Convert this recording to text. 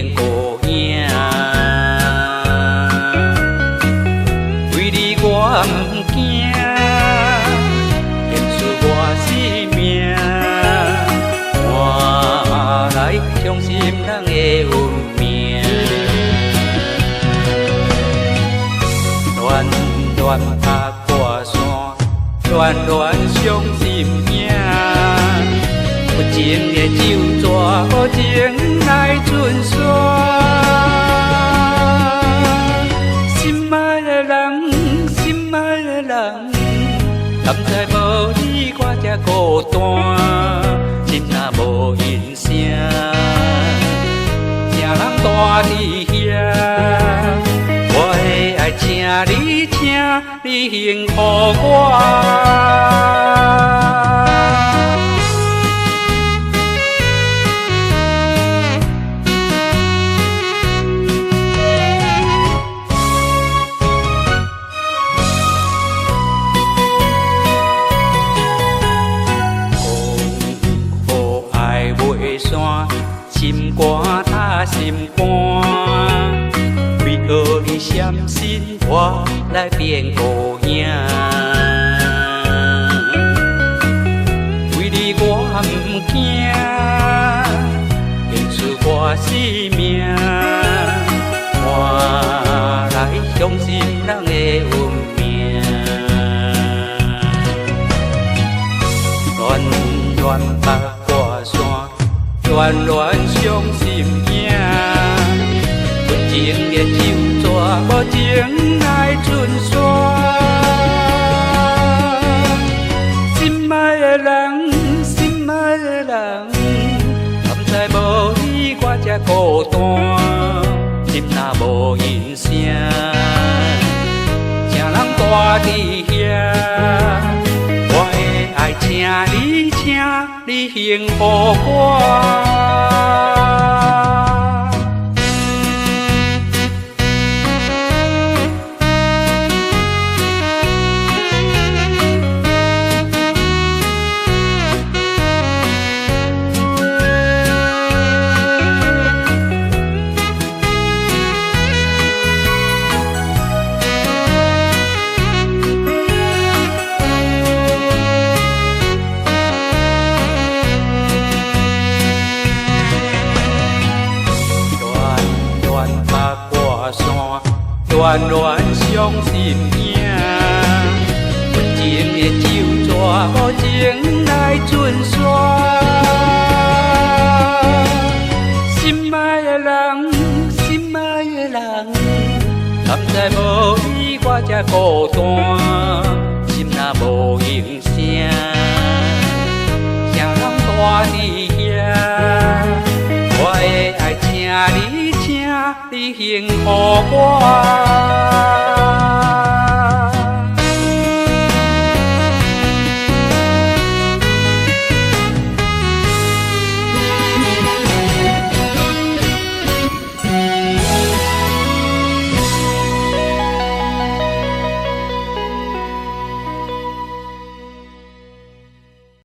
变孤影。为你我不惊，献出我生命，换来伤心人的运命。乱乱拍破山，乱乱伤心影。有情的酒蛇，无情来尽山。心爱的人，心爱的人，敢知无你我这孤单，心若无音声，谁人带你遐？我的爱，请你，请你幸福我。心肝他心肝，为何你闪身我来变孤影？为你我不惊，献出我生命，换来伤心人的运命。乱乱爬过山。乱乱伤心影，有情的酒蛇，无情来尽山。心爱的人，心爱的人，敢知无你我这孤单，心若无音声，谁人带你遐？我的爱，请你，请你幸福我。乱乱伤心影，有情的酒蛇，无情来尽山。心爱的人，心爱的人，敢知无你我这孤单，心若无音声，谁人带你遐？我的爱，请你，请你幸福我。